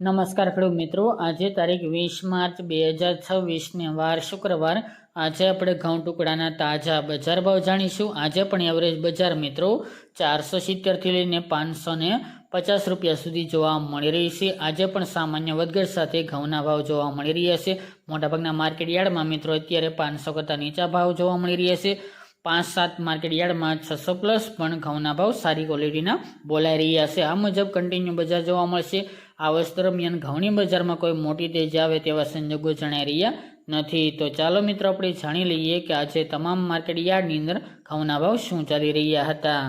નમસ્કાર ખેડૂત મિત્રો, આજે તારીખ 20 માર્ચ 2026 ને વાર શુક્રવાર। આજે આપણે ઘઉં ટુકડાના તાજા બજાર ભાવ જાણીશું। આજે પણ એવરેજ બજાર મિત્રો 470 થી લઈને 550 રૂપિયા સુધી જોવા મળી રહી છે। આજે પણ સામાન્ય વધઘટ સાથે ઘઉંના ભાવ જોવા મળી રહ્યા છે। મોટાભાગના માર્કેટ યાર્ડમાં મિત્રો અત્યારે 500 કરતાં નીચા ભાવ જોવા મળી રહ્યા છે। 5-7 માર્કેટ યાર્ડમાં 600 પ્લસ પણ ઘઉંના ભાવ સારી ક્વોલિટીના બોલાઈ રહ્યા છે। આ મુજબ કન્ટિન્યુ બજાર જોવા મળશે। આ વર્ષ દરમિયાન ઘઉંની બજારમાં કોઈ મોટી તેજી આવે તેવા સંજોગો જણાઈ રહ્યા નથી। તો ચાલો મિત્રો આપણે જાણી લઈએ કે આજે તમામ માર્કેટ યાર્ડની અંદર ઘઉંના ભાવ શું ચાલી રહ્યા હતા।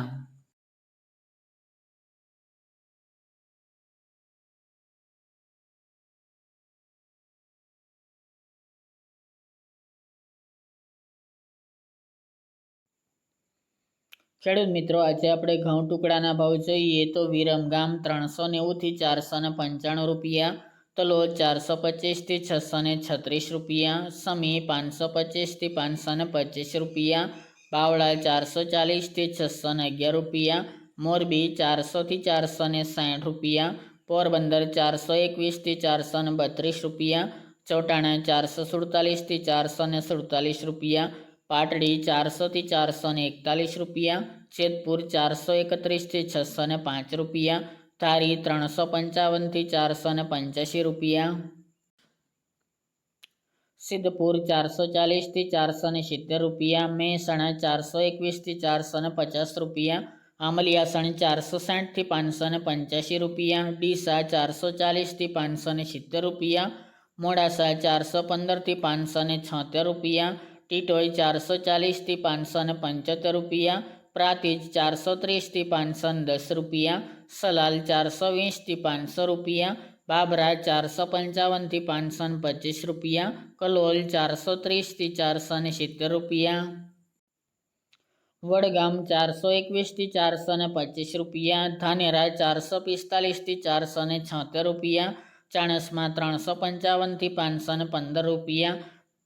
ખેડૂત મિત્રો, આજે આપણે ઘઉં ટુકડાના ભાવ જોઈએ તો વિરમગામ 390 થી 495 રૂપિયા, તલોદ 425 થી 636 રૂપિયા, સમી 525 થી 525 રૂપિયા, બાવળા 440 થી 611 રૂપિયા, મોરબી 400 થી 460 રૂપિયા, પોરબંદર 421 થી 432 રૂપિયા, ચોટાણા 447 થી 447 રૂપિયા, પાટડી 400 થી 441 રૂપિયા, જેતપુર 431 થી 605 રૂપિયા, ધારી 355 થી 485 રૂપિયા, સિદ્ધપુર 440 થી 470 રૂપિયા, મહેસાણા 421 થી 450 રૂપિયા, આમલિયાસણ 460 થી 585 રૂપિયા, ડીસા 440 થી 570 રૂપિયા, મોડાસા 415 થી 576 રૂપિયા, ટીટોઈ 440 થી 575 રૂપિયા, પ્રાંતિજ 430 થી 510 રૂપિયા, સલાલ 420 થી 500 રૂપિયા, બાબરા 455 થી 525 રૂપિયા, કલોલ 430 થી 470 રૂપિયા, વડગામ 421 થી 425 રૂપિયા, ધાનેરા 445 થી 476 રૂપિયા, ચાણસ્મા 355 થી 515 રૂપિયા,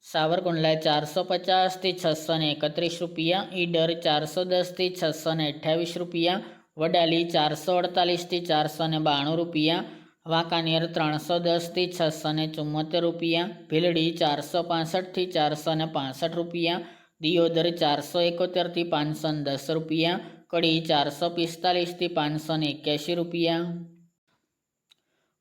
સાવરકુંડલા 450 થી 631 રૂપિયા, ઈડર 410 થી 628 રૂપિયા, વડાલી 448 થી 492 રૂપિયા, વાંકાનેર 310 થી 674 રૂપિયા, ભીલડી 465 થી 465 રૂપિયા, દિયોદર 471 થી 510 રૂપિયા, કડી 445 થી 581 રૂપિયા,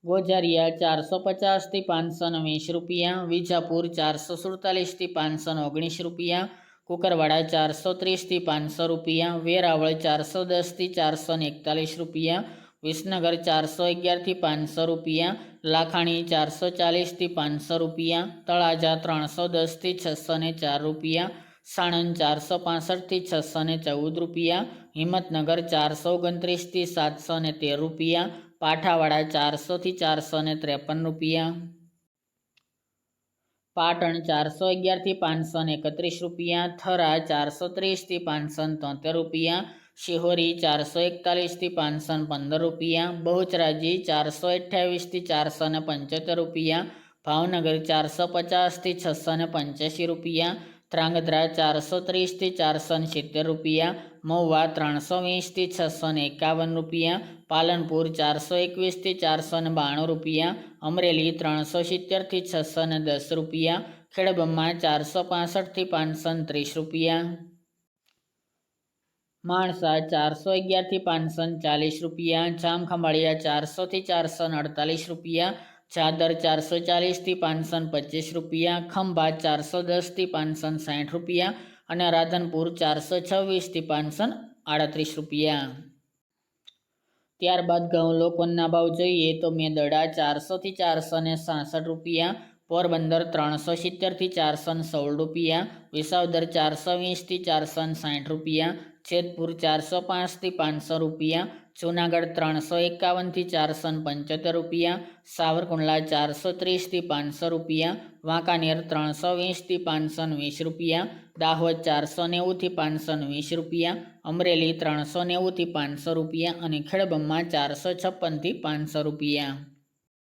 ગોઝારિયા 450 થી 520 રૂપિયા, વિજાપુર 447 થી 519 રૂપિયા, કુકરવાડા 430 થી 500 રૂપિયા, વેરાવળ 410 થી 441 રૂપિયા, વિસનગર 411 થી 500 રૂપિયા, લાખાણી 440 થી 500 રૂપિયા, તળાજા 310 થી 604 રૂપિયા, સાણંદ 465 થી 614 રૂપિયા, હિંમતનગર 429 થી 713 રૂપિયા, પાઠાવાડા 400 થી 453 રૂપિયા, પાટણ 411 થી 531 રૂપિયા, થરા 430 થી 573 રૂપિયા, શિહોરી 441 થી 515 રૂપિયા, બહુચરાજી 428 થી 475 રૂપિયા, ભાવનગર 450 થી 685 રૂપિયા, ધ્રાંગધ્રા 430 થી 470 રૂપિયા, મહુવા 320 થી 651 રૂપિયા, પાલનપુર 421 થી 492 રૂપિયા, અમરેલી 370 થી 610 રૂપિયા, ખેડબ્રહ્મા 465 થી 530 રૂપિયા, માણસા 411 થી 540 રૂપિયા, જામખંભાળિયા 400 થી 448 રૂપિયા, ચાદર 440 થી 525 રૂપિયા, ખંભાત 410 થી 560 રૂપિયા અને રાધનપુર 426 થી 538 રૂપિયા। ત્યારબાદ ઘઉં લોકોના ભાવ જોઈએ તો મેદડા 400 થી 466 રૂપિયા, પોરબંદર 370 થી 416 રૂપિયા, વિસાવદર 420 થી 460 રૂપિયા, જેતપુર 405 થી 500 રૂપિયા, જૂનાગઢ 351 થી 475 રૂપિયા, સાવરકુંડલા 430 થી 500 રૂપિયા, વાંકાનેર 320 થી 520 રૂપિયા, દાહોદ 490 થી 520 રૂપિયા, અમરેલી 390 થી 500 રૂપિયા અને ખેડબ્રહ્મા 456 થી 500 રૂપિયા।